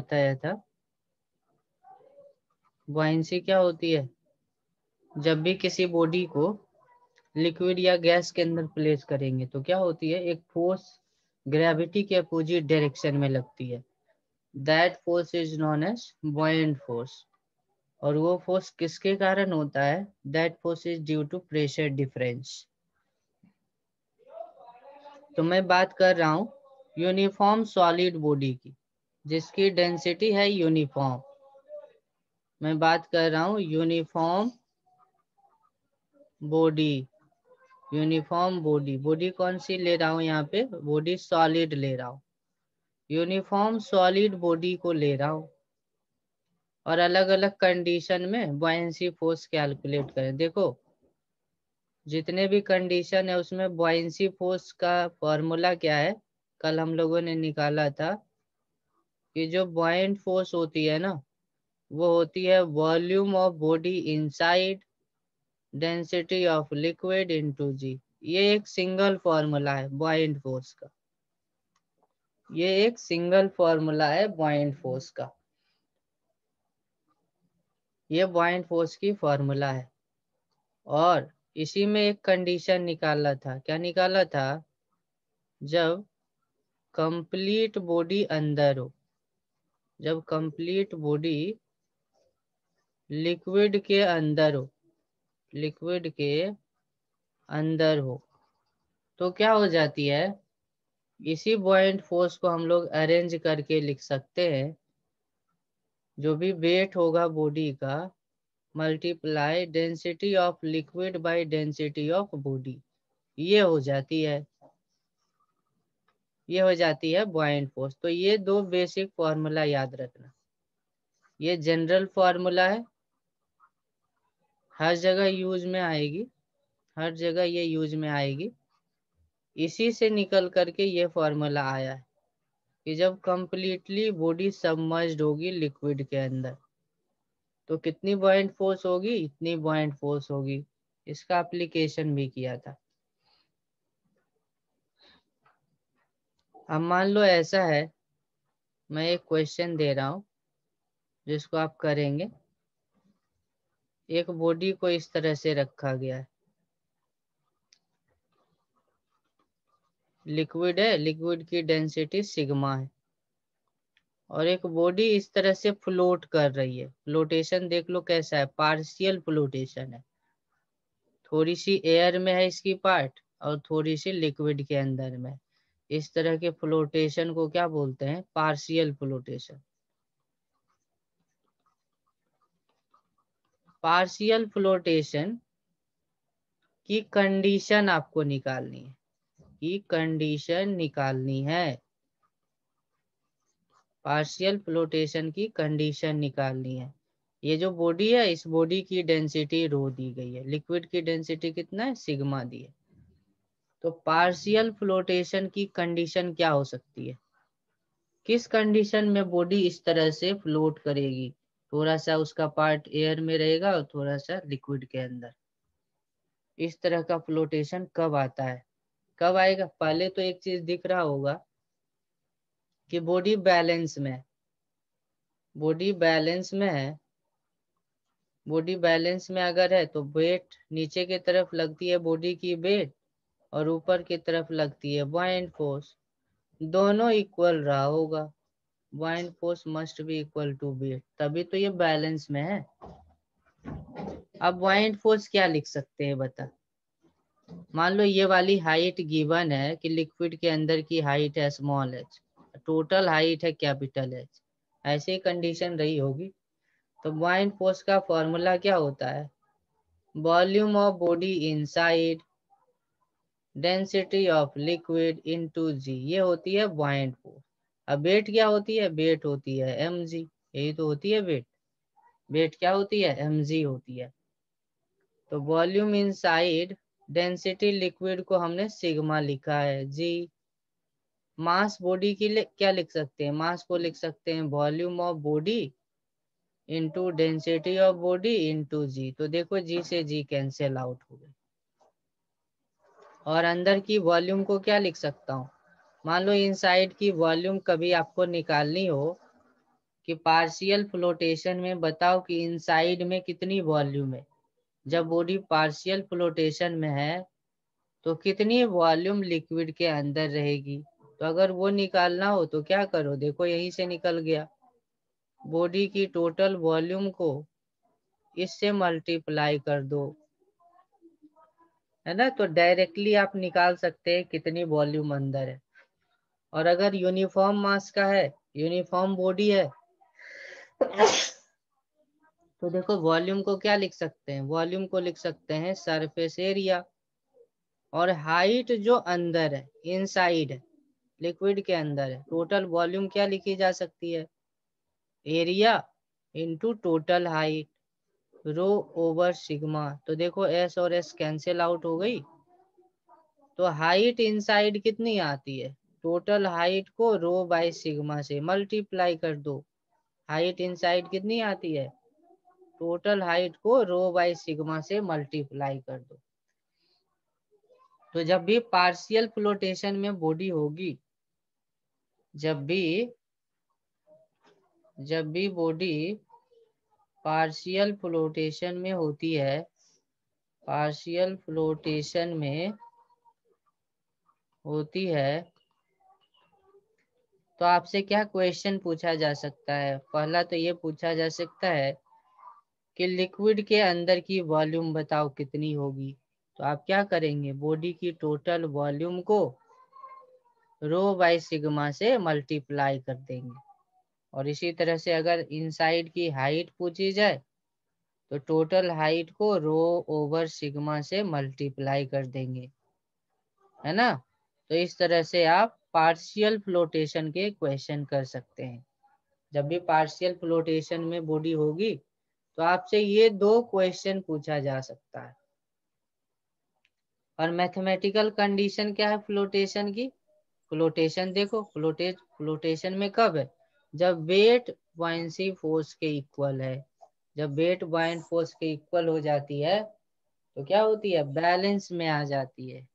बताया था, बुआयंसी क्या होती है? जब भी किसी बॉडी को लिक्विड या गैस के अंदर प्लेस करेंगे तो क्या होती है, एक फोर्स ग्रेविटी के अपोजिट डायरेक्शन में लगती है। That force is known as buoyant force. और वो फोर्स किसके कारण होता है? That force is due to pressure difference. तो मैं बात कर रहा हूँ यूनिफॉर्म सॉलिड बॉडी की, जिसकी डेंसिटी है यूनिफॉर्म। मैं बात कर रहा हूँ uniform body. Uniform body, body कौन सी ले रहा हूँ यहाँ पे? बॉडी सॉलिड ले रहा हूँ, यूनिफॉर्म सॉलिड बॉडी को ले रहा हूँ। और अलग अलग कंडीशन में बुआयंसी फोर्स कैलकुलेट करें। देखो जितने भी कंडीशन है उसमें बुआयंसी फोर्स का फॉर्मूला क्या है? कल हम लोगों ने निकाला था कि जो बुआयंट फोर्स होती है ना, वो होती है volume of body inside density of liquid into G. ये एक सिंगल फॉर्मूला है बुआयंट फोर्स का। ये एक सिंगल फॉर्मूला है बुआयंट फोर्स का। ये बुआयंट फोर्स की फॉर्मूला है। और इसी में एक कंडीशन निकाला था। क्या निकाला था? जब कंप्लीट बॉडी अंदर हो, जब कंप्लीट बॉडी लिक्विड के अंदर हो, लिक्विड के अंदर हो, तो क्या हो जाती है? इसी बुआयंट फोर्स को हम लोग अरेंज करके लिख सकते हैं, जो भी वेट होगा बॉडी का multiply density of liquid by density of body. ये हो जाती है, ये हो जाती है बुआयंट फोर्स। तो ये दो बेसिक फॉर्मूला याद रखना। ये जनरल फॉर्मूला है, हर जगह यूज में आएगी, हर जगह ये यूज में आएगी। इसी से निकल करके ये फॉर्मूला आया है कि जब कंप्लीटली बॉडी सबमर्ज्ड होगी लिक्विड के अंदर तो कितनी बुआयंट फोर्स होगी? इतनी बुआयंट फोर्स होगी। इसका एप्लीकेशन भी किया था। अब मान लो ऐसा है, मैं एक क्वेश्चन दे रहा हूं जिसको आप करेंगे। एक बॉडी को इस तरह से रखा गया है, लिक्विड है, लिक्विड की डेंसिटी सिग्मा है, और एक बॉडी इस तरह से फ्लोट कर रही है। फ्लोटेशन देख लो कैसा है, पार्शियल फ्लोटेशन है। थोड़ी सी एयर में है इसकी पार्ट और थोड़ी सी लिक्विड के अंदर में। इस तरह के फ्लोटेशन को क्या बोलते हैं? Partial flotation. पार्शियल फ्लोटेशन की कंडीशन आपको निकालनी है, की कंडीशन निकालनी है। पार्शियल फ्लोटेशन की कंडीशन निकालनी है। ये जो बॉडी है, इस बॉडी की डेंसिटी रो दी गई है, लिक्विड की डेंसिटी कितना है? सिग्मा दी है। तो पार्शियल फ्लोटेशन की कंडीशन क्या हो सकती है? किस कंडीशन में बॉडी इस तरह से फ्लोट करेगी? थोड़ा सा उसका पार्ट एयर में रहेगा और थोड़ा सा लिक्विड के अंदर। इस तरह का फ्लोटेशन कब आता है? कब आएगा? पहले तो एक चीज दिख रहा होगा कि बॉडी बैलेंस में है, बॉडी बैलेंस में है। बॉडी बैलेंस में अगर है तो वेट नीचे की तरफ लगती है बॉडी की वेट, और ऊपर की तरफ लगती है बुआयंट फोर्स। दोनों इक्वल रहा होगा, buoyant force must be equal to weight, तभी तो ये बैलेंस में है। अब बुआयंट फोर्स क्या लिख सकते हैं बता? मान लो ये वाली हाइट गिवन है कि लिक्विड के अंदर की हाइट है स्मॉल एच, टोटल हाइट है कैपिटल एच, ऐसी कंडीशन रही होगी। तो बुआयंट फोर्स का फॉर्मूला क्या होता है? Volume of body inside density of liquid into G. ये होती है बुआयंट फोर्स। अब वेट क्या होती है? वेट होती है mg। यही तो होती है वेट। वेट क्या होती है? mg होती है। तो वॉल्यूम इनसाइड डेंसिटी लिक्विड को हमने सिग्मा लिखा है जी। मास बॉडी के लिए क्या लिख सकते हैं? मास को लिख सकते हैं volume of body into density of body into G. तो देखो जी से जी कैंसिल आउट हो गए। और अंदर की वॉल्यूम को क्या लिख सकता हूँ? मान लो इनसाइड की वॉल्यूम कभी आपको निकालनी हो कि पार्शियल फ्लोटेशन में बताओ कि इनसाइड में कितनी वॉल्यूम है। जब बॉडी पार्शियल फ्लोटेशन में है तो कितनी वॉल्यूम लिक्विड के अंदर रहेगी। तो अगर वो निकालना हो तो क्या करो, देखो यहीं से निकल गया। बॉडी की टोटल वॉल्यूम को इससे मल्टीप्लाई कर दो, है ना। तो डायरेक्टली आप निकाल सकते हैं कितनी वॉल्यूम अंदर है। और अगर यूनिफॉर्म मास का है, यूनिफॉर्म बॉडी है, तो देखो वॉल्यूम को क्या लिख सकते हैं, वॉल्यूम को लिख सकते हैं सरफेस एरिया। और हाइट जो अंदर है, इनसाइड है, लिक्विड के अंदर है, टोटल वॉल्यूम क्या लिखी जा सकती है, area into total height, rho over sigma. तो देखो एस और एस कैंसिल आउट हो गई। तो हाइट इनसाइड कितनी आती है, टोटल हाइट को रो बाय सिग्मा से मल्टीप्लाई कर दो। हाइट इनसाइड कितनी आती है, टोटल हाइट को रो बाय सिग्मा से मल्टीप्लाई कर दो। तो जब भी पार्शियल फ्लोटेशन में बॉडी होगी, जब भी बॉडी पार्शियल फ्लोटेशन में होती है, पार्शियल फ्लोटेशन में होती है, तो आपसे क्या क्वेश्चन पूछा जा सकता है। पहला तो ये पूछा जा सकता है कि लिक्विड के अंदर की वॉल्यूम बताओ कितनी होगी। तो आप क्या करेंगे, बॉडी की टोटल वॉल्यूम को रो बाय सिग्मा से मल्टीप्लाई कर देंगे। और इसी तरह से अगर इनसाइड की हाइट पूछी जाए तो टोटल हाइट को रो ओवर सिग्मा से मल्टीप्लाई कर देंगे, है ना। तो इस तरह से आप पार्शियल फ्लोटेशन के क्वेश्चन कर सकते हैं। जब भी पार्शियल फ्लोटेशन में बॉडी होगी तो आपसे ये दो क्वेश्चन पूछा जा सकता है। और मैथमेटिकल कंडीशन क्या है फ्लोटेशन की, फ्लोटेशन देखो, फ्लोटेशन में कब है, जब वेट बुयांसी फोर्स के इक्वल है। जब वेट बुयांट फोर्स के इक्वल हो जाती है तो क्या होती है, बैलेंस में आ जाती है,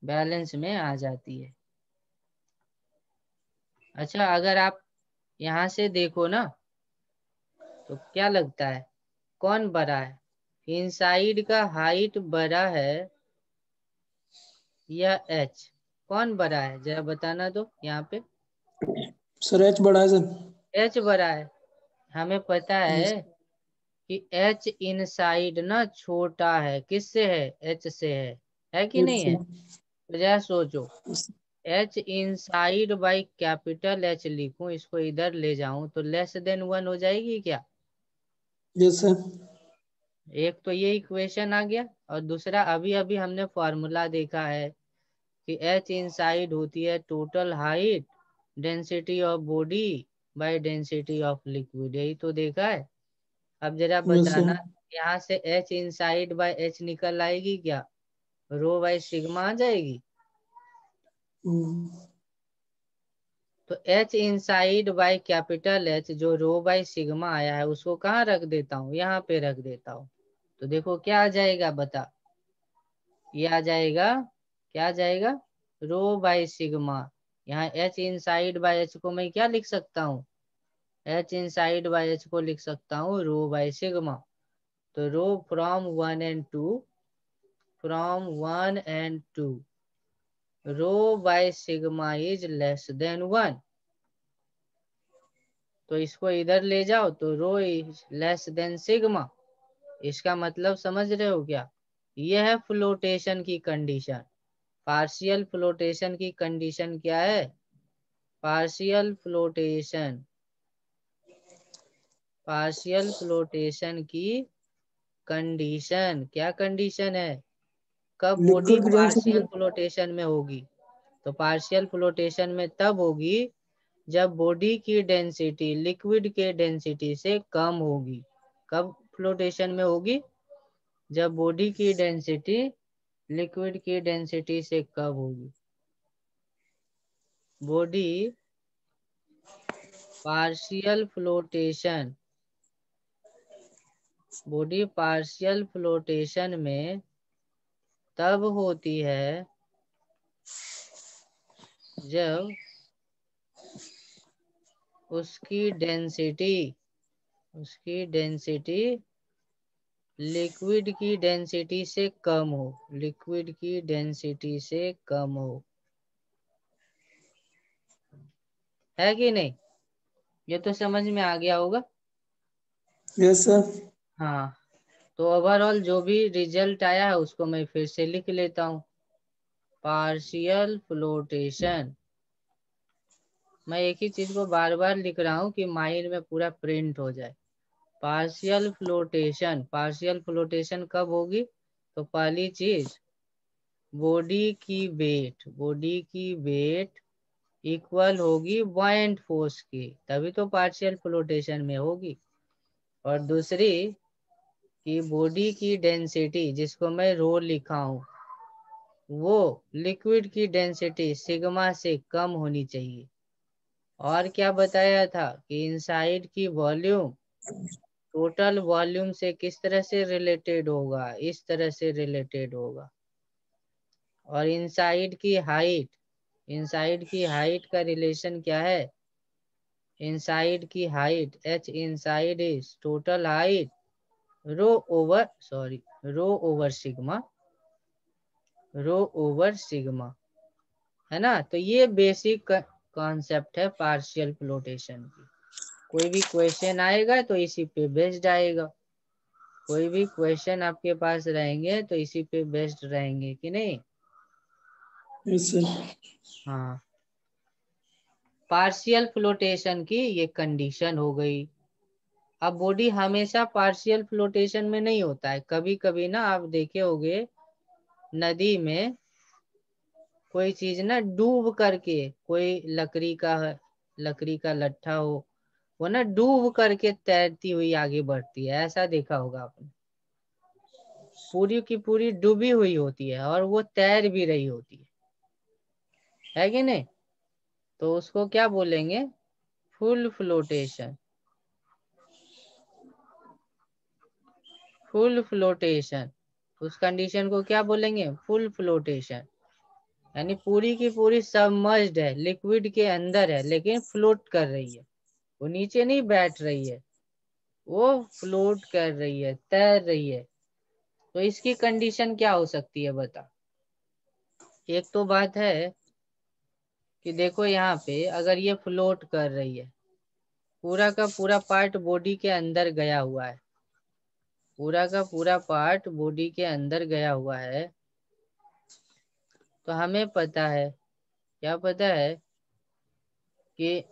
बैलेंस में आ जाती है। अच्छा अगर आप यहाँ से देखो ना तो क्या लगता है कौन बड़ा है, इनसाइड का हाइट बड़ा है या एच, कौन बड़ा है जरा बताना दो यहाँ पे। सर एच बड़ा है सर। एच बड़ा है। हमें पता यस। है कि एच इनसाइड ना छोटा है, किससे है, एच से है कि एच नहीं से। है। तो जरा सोचो, H inside by capital H लिखूं, इसको इधर ले जाऊं तो लेस देन 1 हो जाएगी क्या। Yes sir. एक तो ये इक्वेशन आ गया, और दूसरा अभी अभी हमने फॉर्मूला देखा है कि एच इनसाइड होती है total height density of body by density of liquid, यही तो देखा है। अब जरा यस सर। बताना, यहाँ से एच इनसाइड बाय एच निकल आएगी क्या, रो बाय सिग्मा आ जाएगी। तो H inside by capital H जो रो बाय सिग्मा आया है उसको कहाँ रख देता हूँ, यहाँ पे रख देता हूँ। तो देखो क्या आ जाएगा बता, ये आ जाएगा, क्या आ जाएगा, रो बाय सिग्मा। यहाँ एच इनसाइड बाय एच को मैं क्या लिख सकता हूँ, एच इनसाइड बाय एच को लिख सकता हूँ रो बाय सिग्मा। तो rho from 1 and 2, from 1 and 2 rho by sigma is less than 1। तो इसको इधर ले जाओ तो rho is less than sigma. इसका मतलब समझ रहे हो क्या, यह है फ्लोटेशन की कंडीशन। पार्शियल फ्लोटेशन की कंडीशन क्या है, पार्शियल फ्लोटेशन, पार्शियल फ्लोटेशन की कंडीशन क्या कंडीशन है, कब बॉडी लिक्विड की डेंसिटी। पार्शियल फ्लोटेशन में होगी। तो पार्शियल फ्लोटेशन में तब होगी जब बॉडी की डेंसिटी लिक्विड के डेंसिटी से कम होगी। कब फ्लोटेशन में होगी, जब बॉडी की डेंसिटी लिक्विड की डेंसिटी से कम होगी। Body partial flotation, body partial flotation में तब होती है जब उसकी डेंसिटी लिक्विड की डेंसिटी से कम हो, लिक्विड की डेंसिटी से कम हो, है कि नहीं? ये तो समझ में आ गया होगा। Yes sir. हाँ, तो ओवरऑल जो भी रिजल्ट आया है उसको मैं फिर से लिख लेता हूँ। पार्शियल फ्लोटेशन, मैं एक ही चीज को बार बार लिख रहा हूँ कि माइंड में पूरा प्रिंट हो जाए। पार्शियल फ्लोटेशन कब होगी? तो पहली चीज, बॉडी की वेट इक्वल होगी बॉयंट फोर्स की, तभी तो पार्शियल फ्लोटेशन में होगी। और दूसरी कि बॉडी की डेंसिटी, जिसको मैं रो लिखा हूँ, वो लिक्विड की डेंसिटी सिग्मा से कम होनी चाहिए। और क्या बताया था कि इनसाइड की वॉल्यूम टोटल वॉल्यूम से किस तरह से रिलेटेड होगा? इस तरह से रिलेटेड होगा। और इनसाइड की हाइट का रिलेशन क्या है? इनसाइड की height, h inside is total height rho over sigma, है ना? तो ये बेसिक कॉन्सेप्ट है पार्शियल फ्लोटेशन की। कोई भी क्वेश्चन आएगा तो इसी पे बेस्ड आएगा, कोई भी क्वेश्चन आपके पास रहेंगे तो इसी पे बेस्ड रहेंगे कि नहीं? Yes sir. हाँ, पार्शियल फ्लोटेशन की ये कंडीशन हो गई। अब बॉडी हमेशा पार्शियल फ्लोटेशन में नहीं होता है, कभी कभी ना आप देखे होंगे नदी में कोई चीज ना डूब करके, कोई लकड़ी का लट्ठा हो, वो ना डूब करके तैरती हुई आगे बढ़ती है, ऐसा देखा होगा आपने। पूरी की पूरी डूबी हुई होती है और वो तैर भी रही होती है कि नहीं? तो उसको क्या बोलेंगे? Full flotation. उस कंडीशन को क्या बोलेंगे? Full flotation. यानी पूरी की पूरी सबमर्ज्ड है, लिक्विड के अंदर है, लेकिन फ्लोट कर रही है, वो नीचे नहीं बैठ रही है, वो फ्लोट कर रही है, तैर रही है। तो इसकी कंडीशन क्या हो सकती है बता? एक तो बात है कि देखो यहाँ पे अगर ये फ्लोट कर रही है, पूरा का पूरा पार्ट बॉडी के अंदर गया हुआ है, पूरा का पूरा पार्ट बॉडी के अंदर गया हुआ है, तो हमें पता है, क्या पता है कि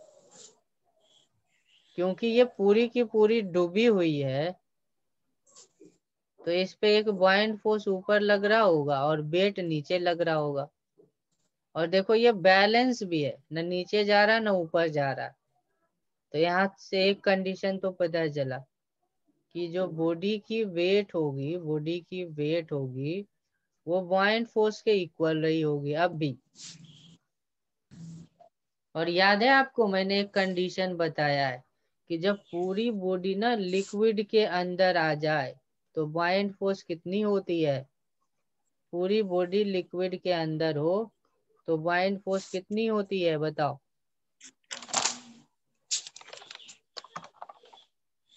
क्योंकि ये पूरी की पूरी डूबी हुई है, तो इस पे एक बॉयंट फोर्स ऊपर लग रहा होगा और वेट नीचे लग रहा होगा। और देखो ये बैलेंस भी है, न नीचे जा रहा न ऊपर जा रहा। तो यहाँ से एक कंडीशन तो पता चला कि जो बॉडी की वेट होगी वो बॉयंट फोर्स के इक्वल रही होगी अब भी। और याद है आपको मैंने एक कंडीशन बताया है कि जब पूरी बॉडी ना लिक्विड के अंदर आ जाए तो बॉयंट फोर्स कितनी होती है? पूरी बॉडी लिक्विड के अंदर हो तो बॉयंट फोर्स कितनी होती है बताओ?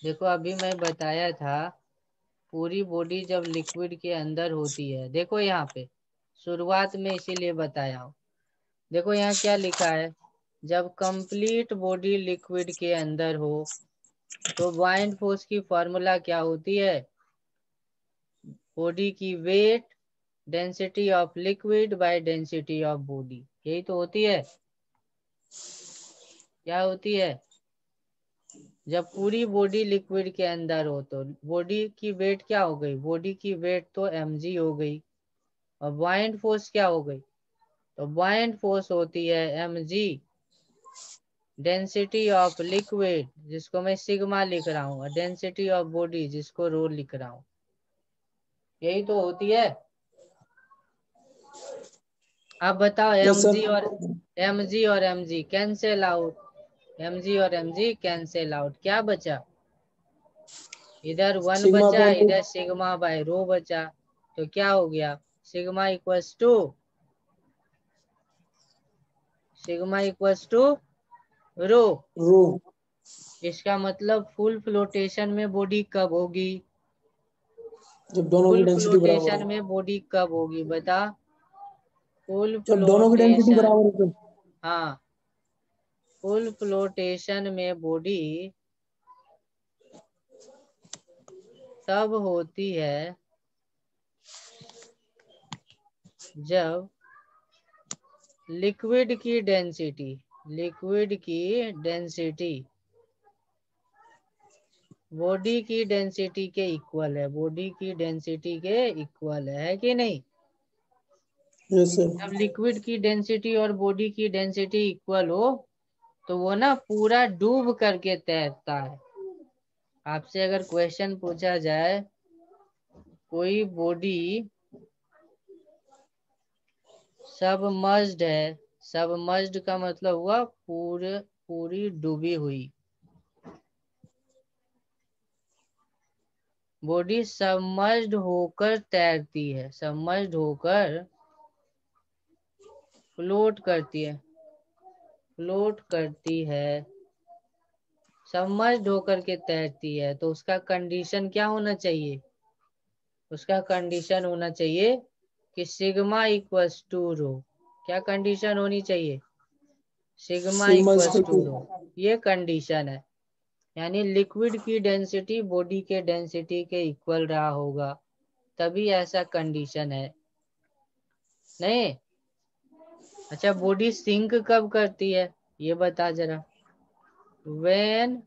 देखो अभी मैं बताया था, पूरी बॉडी जब लिक्विड के अंदर होती है, देखो यहाँ पे शुरुआत में इसीलिए बताया हूँ। देखो यहाँ क्या लिखा है, जब कंप्लीट बॉडी लिक्विड के अंदर हो तो बॉयंट फोर्स की फॉर्मूला क्या होती है? बॉडी की weight density of liquid by density of body, यही तो होती है। क्या होती है? जब पूरी बॉडी लिक्विड के अंदर हो तो बॉडी की वेट क्या हो गई? बॉडी की वेट तो mg हो गई। और बॉयंट फोर्स क्या हो गई? तो बॉयंट फोर्स होती है mg डेंसिटी ऑफ लिक्विड, जिसको मैं सिग्मा लिख रहा हूँ, और डेंसिटी ऑफ बॉडी जिसको रो लिख रहा हूँ, यही तो होती है। अब बताओ yes sir. mg cancel out, cancel out, क्या बचा? इधर 1 सिग्मा बचा, अपॉन इधर सिग्मा बाय रो बचा। तो क्या हो गया? सिग्मा इक्वल्स टू रो। रो। इसका मतलब फुल फ्लोटेशन में बॉडी कब होगी? जब दोनों की फुल डेंसिटी बराबर फ्लोटेशन हो। में बॉडी कब होगी बता? फुल जब दोनों की डेंसिटी फ्लोटेशन, बराबर हो तो। हाँ, फुल फ्लोटेशन में बॉडी तब होती है जब लिक्विड की डेंसिटी, लिक्विड की डेंसिटी बॉडी की डेंसिटी के इक्वल है, बॉडी की डेंसिटी के इक्वल है कि नहीं? Yes sir. जब लिक्विड की डेंसिटी और बॉडी की डेंसिटी इक्वल हो तो वो ना पूरा डूब करके तैरता है। आपसे अगर क्वेश्चन पूछा जाए कोई बॉडी सबमर्ज्ड है, सबमर्ज्ड का मतलब हुआ पूरी डूबी हुई, बॉडी सबमर्ज्ड होकर तैरती है, सबमर्ज्ड होकर फ्लोट करती है, फ्लोट करती है, सबमर्ज्ड होकर के तैरती है, तो उसका कंडीशन क्या होना चाहिए? उसका कंडीशन होना चाहिए कि सिग्मा इक्वल्स टू रो। क्या कंडीशन होनी चाहिए? Sigma sigma equals equal to to. Rho, ये कंडीशन है। यानी लिक्विड की डेंसिटी बॉडी के डेंसिटी के इक्वल रहा होगा, तभी ऐसा कंडीशन है। नहीं? अच्छा, बॉडी सिंक कब करती है ये बता जरा। व्हेन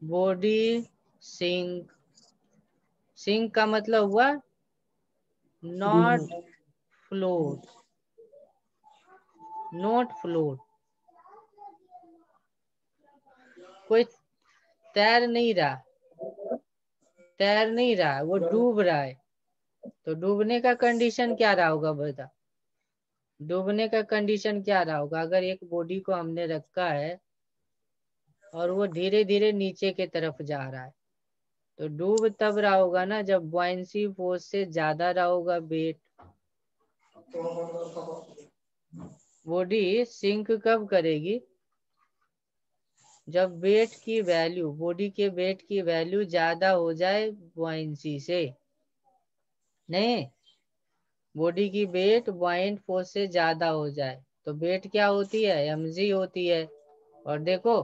बॉडी सिंक, सिंक का मतलब हुआ नॉट फ्लोट, नॉट फ्लोट, कोई तैर नहीं रहा, तैर नहीं रहा, वो डूब रहा है। तो डूबने का कंडीशन क्या रहा होगा बता? डूबने का कंडीशन क्या रहा होगा? अगर एक बॉडी को हमने रखा है और वो धीरे धीरे नीचे के तरफ जा रहा है, तो डूब तब रहा होगा ना जब बॉयंसी फोर्स से ज्यादा रहा होगा वेट। बॉडी सिंक कब करेगी? जब वेट की वैल्यू, बॉडी के वेट की वैल्यू ज्यादा हो जाए बॉयंसी से। नहीं, बॉडी की वेट बॉइंट फोर्स से ज्यादा हो जाए तो वेट क्या होती है? mg होती है। और देखो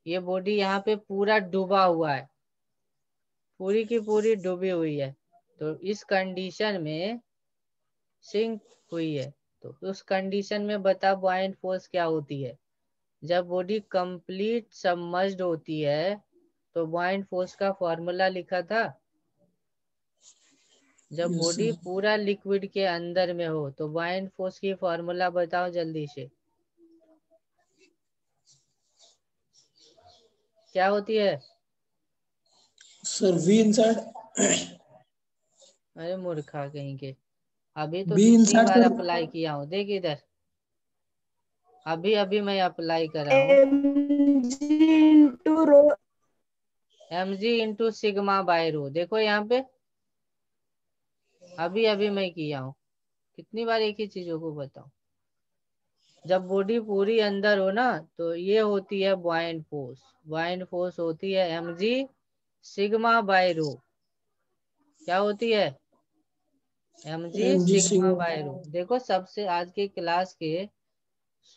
ये बॉडी यहाँ पे पूरा डूबा हुआ है, पूरी की पूरी डूबी हुई है, तो इस कंडीशन में सिंक हुई है। तो उस कंडीशन में बता बॉइंट फोर्स क्या होती है? जब बॉडी कंप्लीट सबमर्ज्ड होती है तो बॉइंट फोर्स का फॉर्मूला लिखा था। जब यस बॉडी सर। पूरा लिक्विड के अंदर में हो तो बॉइंट फोर्स की फॉर्मूला बताओ जल्दी से, क्या होती है? Sir V inside. अरे मूर्खा कहीं के, अभी तो बी कितनी इनसाइड बार सर। अप्लाई किया हूँ, देख इधर, अभी अभी मैं अप्लाई करा हूँ। mg into rho. mg into sigma by rho, देखो यहाँ पे अभी अभी मैं किया हूँ। कितनी बार एक ही चीजों को बताऊं? जब बॉडी पूरी अंदर हो ना तो ये होती है बॉयंट फोर्स, बॉयंट फोर्स होती है mg सिग्मा बाय रो। क्या होती है? mg mg sigma sigma. By rho. देखो सबसे आज की क्लास के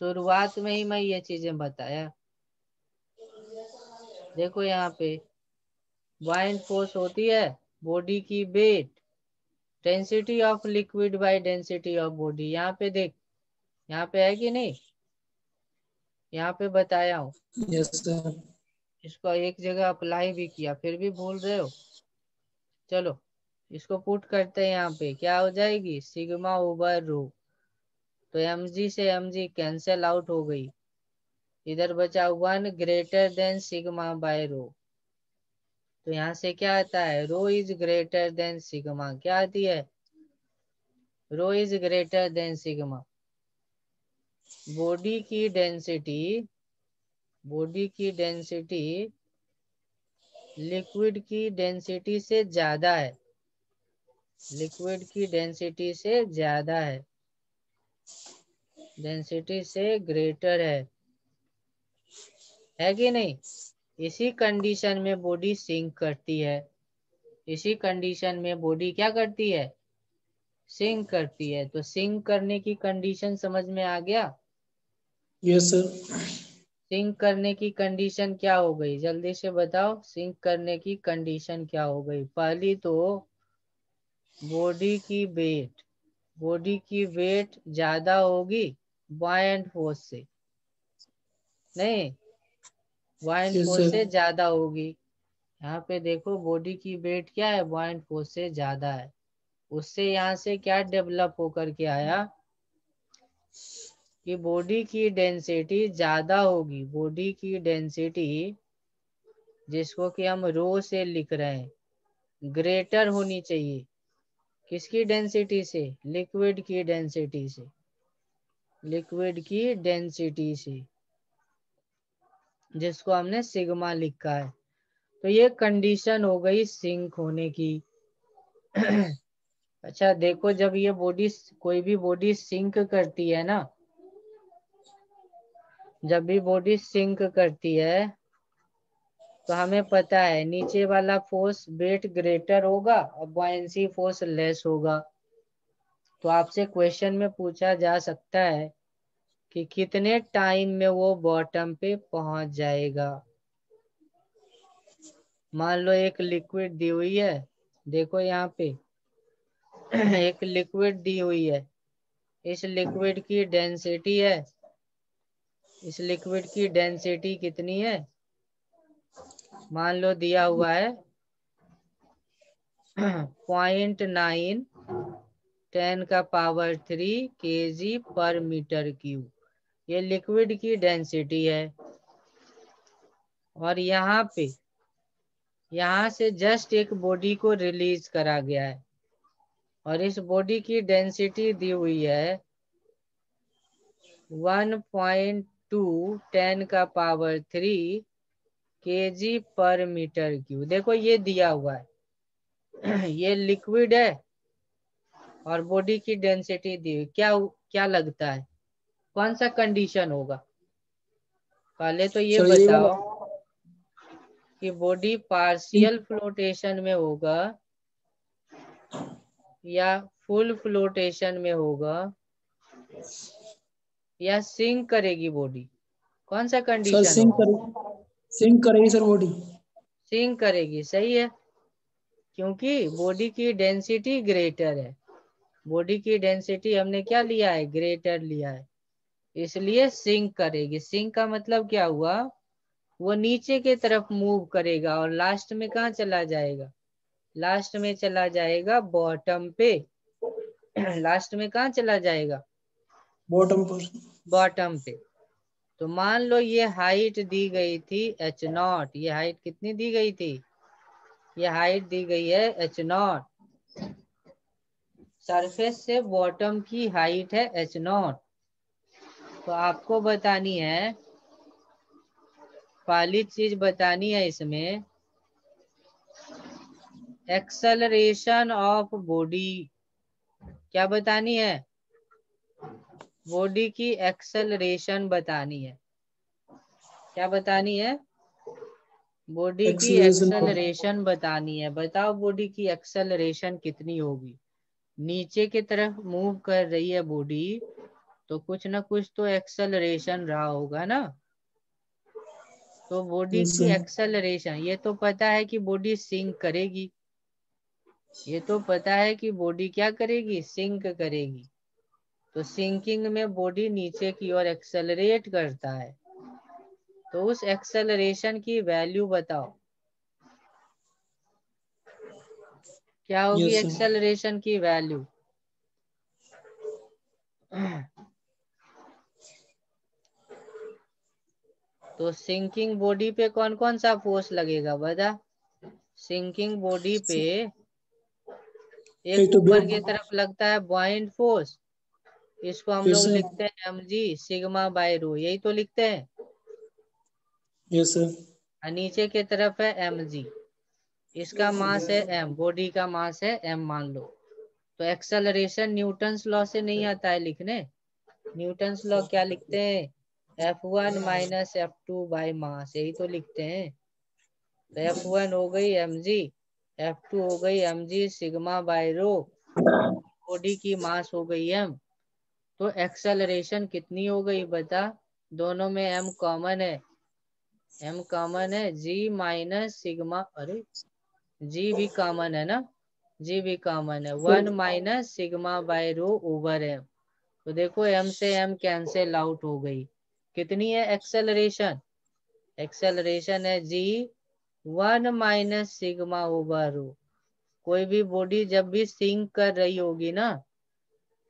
शुरुआत में ही मैं ये चीजें बताया। देखो यहाँ पे बॉयंट फोर्स होती है बॉडी की weight, density of liquid by density of body. यहाँ पे देख, यहाँ पे है कि नहीं? यहाँ पे बताया हूँ, यस सर। इसको एक जगह अप्लाई भी किया फिर भी भूल रहे हो। चलो इसको पुट करते हैं, यहाँ पे क्या हो जाएगी? सिग्मा ओवर रो। तो mg से mg कैंसिल आउट हो गई, इधर बचा 1 greater than sigma by rho. तो यहाँ से क्या आता है? Rho is greater than sigma. क्या आती है? Rho is greater than sigma. Body की डेंसिटी, बॉडी की डेंसिटी लिक्विड की डेंसिटी से ज्यादा है, लिक्विड की डेंसिटी से ज्यादा है, डेंसिटी से ग्रेटर है कि नहीं? इसी कंडीशन में बॉडी सिंक करती है, इसी कंडीशन में बॉडी क्या करती है, सिंक करती है। तो सिंक करने की कंडीशन समझ में आ गया। Yes sir. सिंक करने की कंडीशन क्या हो गई, जल्दी से बताओ, सिंक करने की कंडीशन क्या हो गई। पहली तो बॉडी की वेट, बॉडी की वेट ज्यादा होगी बॉयंट फोर्स से, नहीं बॉयंट यस फोर्स सर। से ज्यादा होगी। यहाँ पे देखो बॉडी की वेट क्या है, बॉयंट फोर्स से ज्यादा है। उससे यहाँ से क्या डेवलप होकर के आया कि बॉडी की डेंसिटी ज्यादा होगी, बॉडी की डेंसिटी जिसको कि हम रो से लिख रहे हैं, ग्रेटर होनी चाहिए किसकी डेंसिटी से, लिक्विड की डेंसिटी से, लिक्विड की डेंसिटी से, जिसको हमने सिग्मा लिखा है। तो ये कंडीशन हो गई सिंक होने की। अच्छा देखो, जब ये बॉडी, कोई भी बॉडी सिंक करती है ना, जब भी बॉडी सिंक करती है तो हमें पता है नीचे वाला फोर्स वेट ग्रेटर होगा और बॉयंसी फोर्स लेस होगा। तो आपसे क्वेश्चन में पूछा जा सकता है कि कितने टाइम में वो बॉटम पे पहुंच जाएगा। मान लो एक लिक्विड दी हुई है, देखो यहाँ पे एक लिक्विड दी हुई है, इस लिक्विड की डेंसिटी है, इस लिक्विड की डेंसिटी कितनी है, मान लो दिया हुआ है 0.9 10⁻³ kg/m³। ये लिक्विड की डेंसिटी है। और यहाँ पे, यहाँ से जस्ट एक बॉडी को रिलीज करा गया है और इस बॉडी की डेंसिटी दी हुई है 1.2 10⁻³ kg/m³। देखो ये दिया हुआ है ये लिक्विड है और बॉडी की डेंसिटी दी हुई, क्या लगता है कौन सा कंडीशन होगा। पहले तो ये सर ये वाला। बताओ कि बॉडी पार्शियल फ्लोटेशन में होगा या फुल फ्लोटेशन में होगा या सिंक करेगी बॉडी, कौन सा सर कंडीशन होगा। सिंक करेगी सर बॉडी। सिंक करेगी, सही है, क्योंकि बॉडी की डेंसिटी ग्रेटर है। बॉडी की डेंसिटी हमने क्या लिया है, ग्रेटर लिया है, इसलिए सिंक करेगी। सिंक का मतलब क्या हुआ, वो नीचे के तरफ मूव करेगा और लास्ट में कहाँ चला जाएगा, लास्ट में चला जाएगा बॉटम पे। लास्ट में कहाँ चला जाएगा, बॉटम पर। बॉटम पे। तो मान लो ये हाइट दी गई थी h0, ये हाइट कितनी दी गई थी, ये हाइट दी गई है h0, सरफेस से बॉटम की हाइट है h0। तो आपको बतानी है, पहली चीज बतानी है इसमें, एक्सेलरेशन ऑफ बॉडी, क्या बतानी है, बॉडी की एक्सेलरेशन बतानी है। क्या बतानी है, बॉडी की एक्सीलरेशन। एक्सेलरेशन बतानी है। बताओ बॉडी की एक्सेलरेशन कितनी होगी, नीचे की तरफ मूव कर रही है बॉडी तो कुछ ना कुछ तो एक्सेलरेशन रहा होगा ना। तो बॉडी यस की सर। एक्सेलरेशन, ये तो पता है कि बॉडी सिंक करेगी, ये तो पता है कि बॉडी क्या करेगी, सिंक करेगी। तो सिंकिंग में बॉडी नीचे की ओर एक्सेलरेट करता है, तो उस एक्सेलरेशन की वैल्यू बताओ, क्या होगी यस सर। एक्सेलरेशन की वैल्यू। तो सिंकिंग बॉडी पे कौन कौन सा फोर्स लगेगा बता। सिंकिंग बॉडी पे एक एक तो ऊपर वेट। की तरफ लगता है बॉइंट फोर्स, इसको हम यस लोग सर। लिखते हैं mg सिग्मा/रो, यही तो लिखते हैं। Yes sir. और नीचे की तरफ है mg, इसका मास है m, बॉडी का मास है m मान लो। तो एक्सेलरेशन न्यूटन्स लॉ से नहीं आता है लिखने, न्यूटन्स लॉ क्या लिखते हैं, F1 - F2 बाय मास, यही तो लिखते हैं। तो F1 हो गई mg, F2 हो गई mg sigma by rho, body की मास हो गई m। तो एक्सेलरेशन कितनी हो गई बता, दोनों में m कॉमन है, m कॉमन है, g माइनस सिग्मा, अरे g भी कॉमन है ना, g भी कॉमन है, 1 minus sigma by rho over m। तो देखो m से m कैंसिल आउट हो गई, कितनी है एक्सेलरेशन, एक्सेलरेशन है g 1 माइनस सिग्मा ओवर रो। कोई भी बॉडी जब भी सिंक कर रही होगी ना,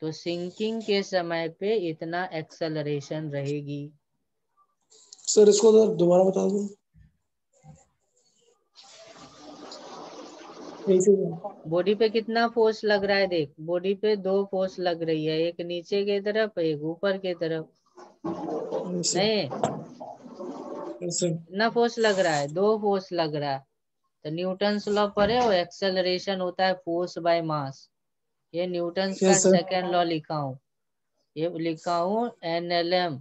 तो सिंकिंग के समय पे इतना एक्सेलरेशन रहेगी। सर इसको तो दोबारा बता दो। ऐसे बॉडी पे कितना फोर्स लग रहा है, देख बॉडी पे दो फोर्स लग रही है, एक नीचे की तरफ एक ऊपर की तरफ, ऐसे नहीं ऐसे कितना फोर्स लग रहा है, दो फोर्स लग रहा है। तो न्यूटन लॉ पढ़े हो, एक्सेलरेशन होता है फोर्स बाय मास, ये न्यूटन का यस सर। सेकेंड लॉ लिखा हूँ, ये लिखा हूँ NLM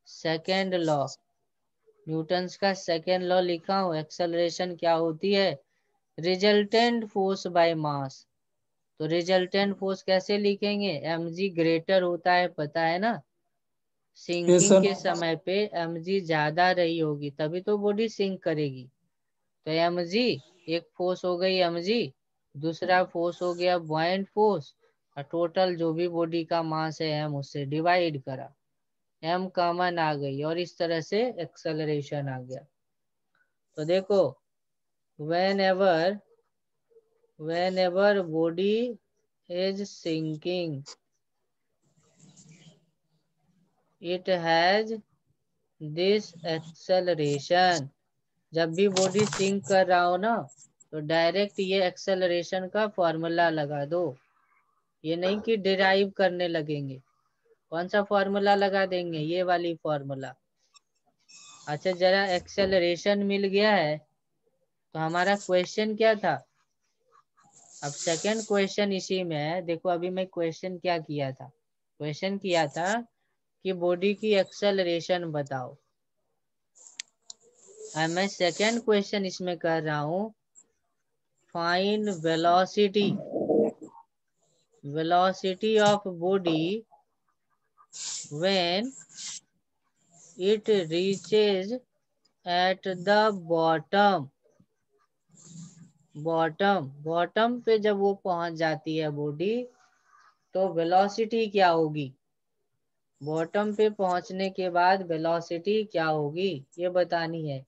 सेकेंड लॉ, न्यूटन्स का सेकेंड लॉ लिखा हूँ। एक्सेलरेशन क्या होती है, रिजल्टेंट फोर्स बाय मास। तो रिजल्टेंट फोर्स कैसे लिखेंगे, mg ग्रेटर होता है, पता है ना, यस सिंकिंग सर। के समय पे mg ज्यादा रही होगी तभी तो बॉडी सिंक करेगी। तो mg एक फोर्स हो गई mg, दूसरा फोर्स हो गया बॉयंट फोर्स, और टोटल जो भी बॉडी का मास है m उससे डिवाइड करा, m कॉमन आ गई और इस तरह से एक्सेलरेशन आ गया। तो देखो whenever body is sinking, it has this acceleration। जब भी बॉडी सिंक कर रहा हो ना, तो डायरेक्ट ये एक्सेलरेशन का फॉर्मूला लगा दो, ये नहीं कि डिराइव करने लगेंगे। कौन सा फॉर्मूला लगा देंगे, ये वाली फॉर्मूला। अच्छा जरा एक्सेलरेशन मिल गया है, तो हमारा क्वेश्चन क्या था, अब सेकंड क्वेश्चन इसी में है। देखो अभी मैं क्वेश्चन क्या किया था, क्वेश्चन किया था कि बॉडी की एक्सेलरेशन बताओ, अब मैं सेकंड क्वेश्चन इसमें कर रहा हूँ, find velocity of body when it reaches at the bottom. Bottom पे जब वो पहुंच जाती है बॉडी, तो वेलोसिटी क्या होगी, बॉटम पे पहुंचने के बाद वेलोसिटी क्या होगी ये बतानी है।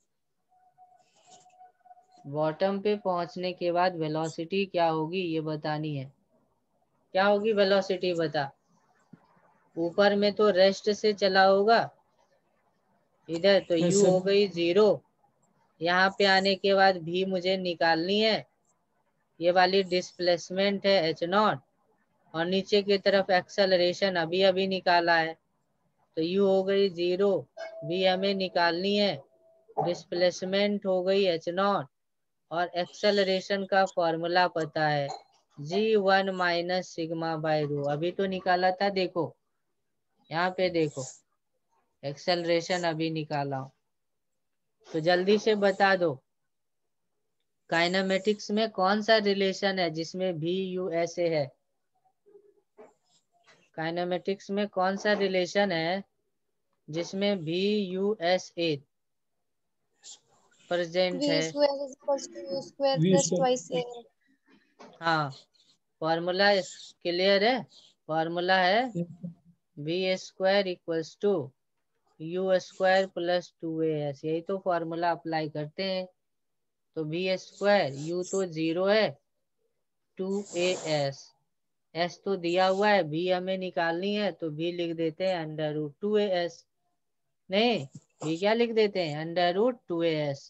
बॉटम पे पहुंचने के बाद वेलोसिटी क्या होगी ये बतानी है। क्या होगी वेलोसिटी बता, ऊपर में तो रेस्ट से चला होगा, इधर तो यस u सर। हो गई 0, यहाँ पे आने के बाद v मुझे निकालनी है, ये वाली डिस्प्लेसमेंट है h0, और नीचे की तरफ एक्सेलरेशन अभी अभी निकाला है, तो u हो गई 0, v हमें निकालनी है, डिस्प्लेसमेंट हो गई h0, और एक्सेलरेशन का फॉर्मूला पता है g1 माइनस सिग्मा बाय रो, अभी तो निकाला था, देखो यहाँ पे देखो एक्सेलरेशन अभी निकाला हूं। तो जल्दी से बता दो काइनेमेटिक्स में कौन सा रिलेशन है जिसमें भी यू एस ए है, काइनेमेटिक्स में कौन सा रिलेशन है जिसमें भी U S A present V है। square is equals to U square V plus sir. twice A। हाँ फॉर्मूला क्लियर है, फॉर्मूला है B square equals to U square plus 2as, यही तो फॉर्मूला अप्लाई करते हैं। तो बी स्क्वायर, यू तो 0 है, 2as, एस तो दिया हुआ है, भी हमें निकालनी है, तो भी लिख देते हैं अंडर रूट 2as, नहीं भी क्या लिख देते हैं अंडर रूट 2as।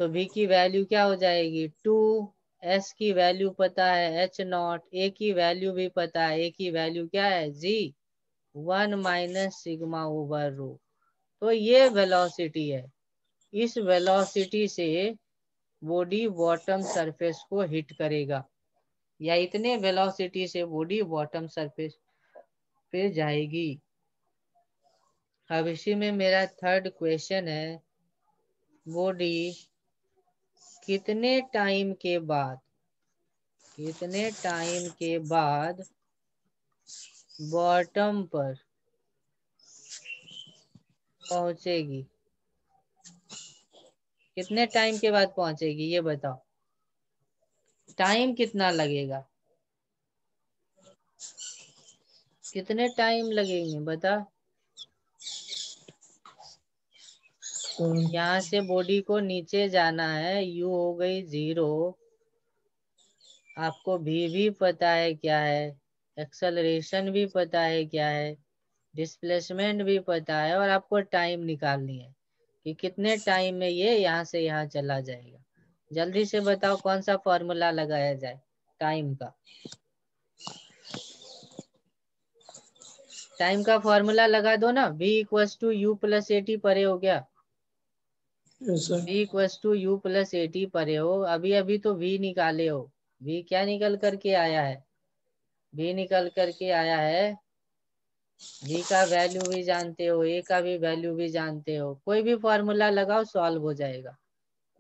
तो भी की वैल्यू क्या हो जाएगी 2, एस की वैल्यू पता है h0, ए की वैल्यू भी पता है, ए की वैल्यू क्या है g1 माइनस सिग्मा ओवर रो। तो ये वेलोसिटी है, इस वेलोसिटी से बॉडी बॉटम सरफेस को हिट करेगा, या इतने वेलोसिटी से बॉडी बॉटम सरफेस पे जाएगी। अब इसी में मेरा थर्ड क्वेश्चन है, बॉडी कितने टाइम के बाद बॉटम पर पहुंचेगी? कितने टाइम के बाद पहुंचेगी ये बताओ। टाइम कितना लगेगा, कितने टाइम लगेंगे बता। यहाँ से बॉडी को नीचे जाना है, यू हो गई 0, आपको भी पता है क्या है, एक्सेलरेशन भी पता है क्या है, डिस्प्लेसमेंट भी पता है, और आपको टाइम निकालनी है कि कितने टाइम में ये यहाँ से यहाँ चला जाएगा। जल्दी से बताओ कौन सा फॉर्मूला लगाया जाए टाइम का। टाइम का फॉर्मूला लगा दो ना, v equals to U plus A T परे हो गया। Yes sir. v equals to U plus A T परे हो, अभी अभी तो v निकाले हो। v क्या निकल करके आया है, v निकल करके आया है, v का वैल्यू भी जानते हो, a का भी वैल्यू भी जानते हो। कोई भी फॉर्मूला लगाओ सॉल्व हो जाएगा,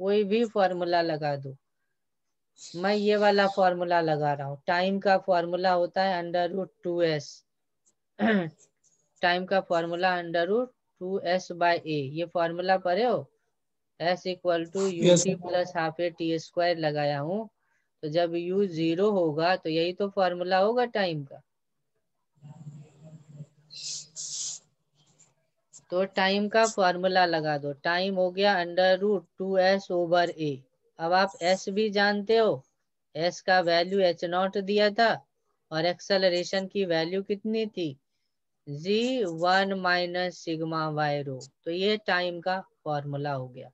कोई भी फॉर्मूला लगा दो। मैं ये वाला फॉर्मूला लगा रहा हूँ, टाइम का फॉर्मूला होता है √2s। टाइम का फॉर्मूला √2s/a, ये फॉर्मूला पढ़े हो। s equal to U yes T sir. Plus half A T square लगाया हूँ, तो जब u 0 होगा तो यही तो फॉर्मूला होगा टाइम का। तो टाइम का फॉर्मूला लगा दो, टाइम हो गया √2s/a। अब आप s भी जानते हो, s का वैल्यू h0 दिया था, और एक्सेलरेशन की वैल्यू कितनी थी, g1 माइनस सिग्मा वाई रो। तो ये टाइम का फॉर्मूला हो गया।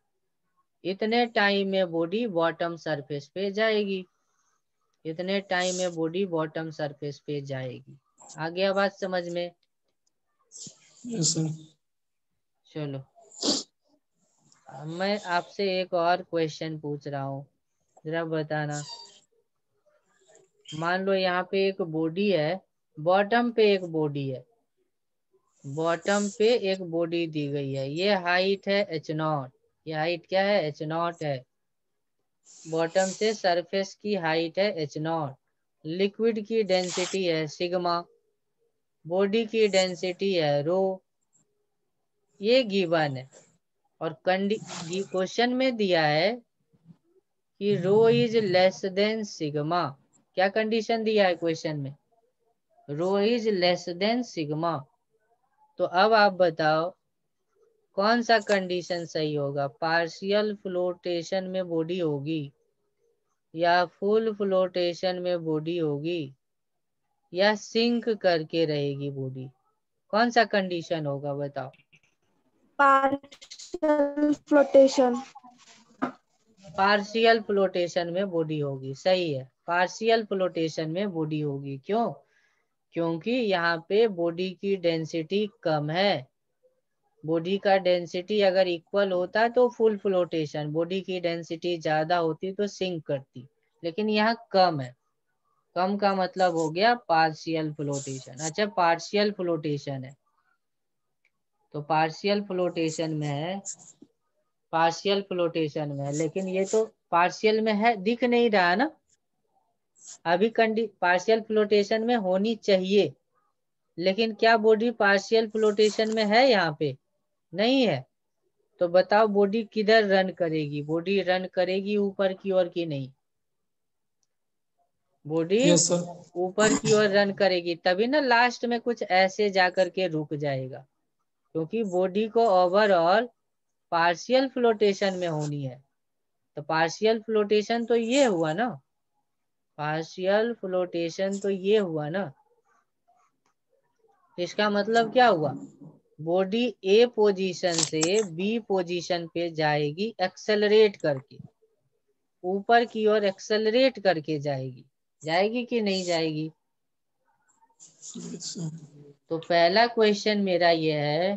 इतने टाइम में बॉडी बॉटम सरफेस पे जाएगी, इतने टाइम में बॉडी बॉटम सरफेस पे जाएगी। आ गया बात समझ में। Yes sir. चलो अब मैं आपसे एक और क्वेश्चन पूछ रहा हूँ, जरा बताना। मान लो यहाँ पे एक बॉडी है, बॉटम पे एक बॉडी है, बॉटम पे एक बॉडी दी गई है, ये हाइट है h0, ये हाइट क्या है, h0 है। बॉटम से सरफेस की हाइट है h0, लिक्विड की डेंसिटी है सिग्मा, बॉडी की डेंसिटी है रो, ये गिवन है। और क्वेश्चन में दिया है कि रो इज लेस देन सिग्मा। क्या कंडीशन दिया है क्वेश्चन में, रो इज लेस देन सिग्मा। तो अब आप बताओ कौन सा कंडीशन सही होगा, पार्शियल फ्लोटेशन में बॉडी होगी, या फुल फ्लोटेशन में बॉडी होगी, या सिंक करके रहेगी बॉडी, कौन सा कंडीशन होगा बताओ। partial flotation. पार्शियल फ्लोटेशन में बॉडी होगी, सही है, पार्शियल फ्लोटेशन में बॉडी होगी। क्यों, क्योंकि यहाँ पे बॉडी की डेंसिटी कम है। बॉडी का डेंसिटी अगर इक्वल होता तो फुल फ्लोटेशन, बॉडी की डेंसिटी ज्यादा होती तो सिंक करती, लेकिन यहाँ कम है। कम का मतलब हो गया पार्शियल फ्लोटेशन। अच्छा पार्शियल फ्लोटेशन है, तो पार्शियल फ्लोटेशन में है, पार्शियल फ्लोटेशन में है, लेकिन ये तो पार्शियल में है दिख नहीं रहा ना। अभी पार्शियल फ्लोटेशन में होनी चाहिए, लेकिन क्या बॉडी पार्शियल फ्लोटेशन में है, यहाँ पे नहीं है। तो बताओ बॉडी किधर रन करेगी, बॉडी रन करेगी ऊपर की ओर की नहीं, बॉडी यस सर। ऊपर की ओर रन करेगी, तभी ना लास्ट में कुछ ऐसे जाकर के रुक जाएगा, क्योंकि बॉडी को ओवरऑल पार्शियल फ्लोटेशन में होनी है। तो पार्शियल फ्लोटेशन तो ये हुआ ना, पार्शियल फ्लोटेशन तो ये हुआ ना। इसका मतलब क्या हुआ, बॉडी ए पोजीशन से बी पोजीशन पे जाएगी एक्सेलरेट करके, ऊपर की ओर एक्सेलरेट करके जाएगी, जाएगी कि नहीं जाएगी। Yes sir. तो पहला क्वेश्चन मेरा ये है,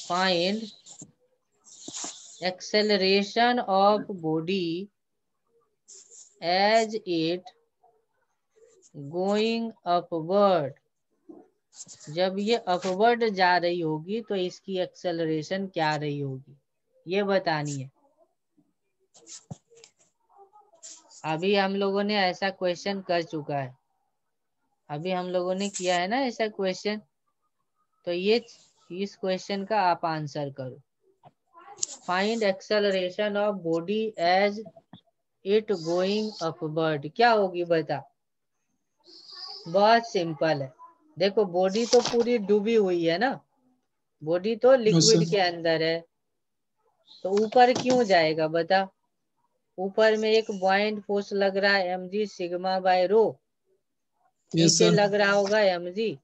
find acceleration of body as it going upward. जब ये अपवर्ड जा रही होगी तो इसकी एक्सेलरेशन क्या रही होगी, ये बतानी है। अभी हम लोगों ने ऐसा क्वेश्चन कर चुका है, अभी हम लोगों ने किया है ना ऐसा क्वेश्चन। तो ये इस क्वेश्चन का आप आंसर करो। Find acceleration of body as it going upward. क्या होगी बता। बहुत सिंपल है। देखो बॉडी तो पूरी डूबी हुई है ना, बॉडी तो Yes, लिक्विड sir. के अंदर है, तो ऊपर क्यों जाएगा बता। ऊपर में एक बॉइंट फोर्स लग रहा है mg sigma by rho, Yes, नीचे sir. लग रहा होगा mg,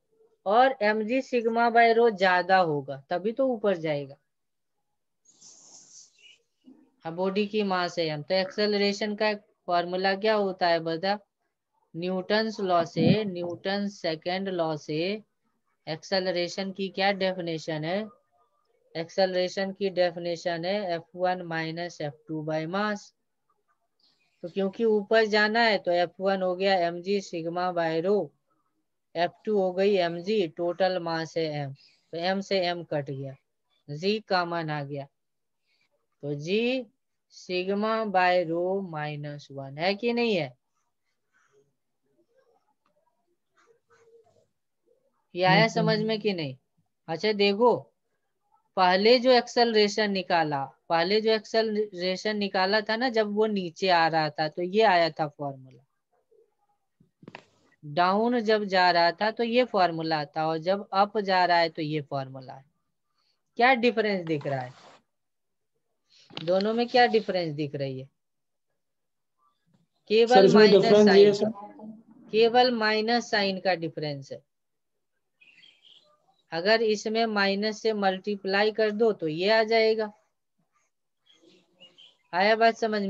और mg सिग्मा बाय रो ज्यादा होगा तभी तो ऊपर जाएगा। अब बॉडी की मास है m, तो एक्सेलरेशन का फॉर्मूला क्या होता है बता। न्यूटन्स लॉ से, न्यूटन सेकेंड लॉ से एक्सेलरेशन की क्या डेफिनेशन है। एक्सेलरेशन की डेफिनेशन है F1 minus F2 by mass. तो क्योंकि ऊपर जाना है तो F1 हो गया mg sigma by row, F2 हो गई mg टोटल मास है m, तो m से m कट गया, g कॉमन आ गया, तो g सिग्मा बाय रो -1 है कि नहीं है। ये आया समझ में कि नहीं। अच्छा देखो, पहले जो एक्सेलरेशन निकाला, पहले जो एक्सेलरेशन निकाला था ना जब वो नीचे आ रहा था तो ये आया था फॉर्मूला, डाउन जब जा रहा था तो ये फॉर्मूला था, और जब अप जा रहा है तो ये फॉर्मूला है। क्या डिफरेंस दिख रहा है दोनों में, क्या डिफरेंस दिख रही है। सर केवल इसमें माइनस डिफरेंस ये है साइन का, सर। केवल माइनस साइन का डिफरेंस है। अगर इसमें माइनस से मल्टीप्लाई कर दो तो ये आ जाएगा। आया बात समझ में।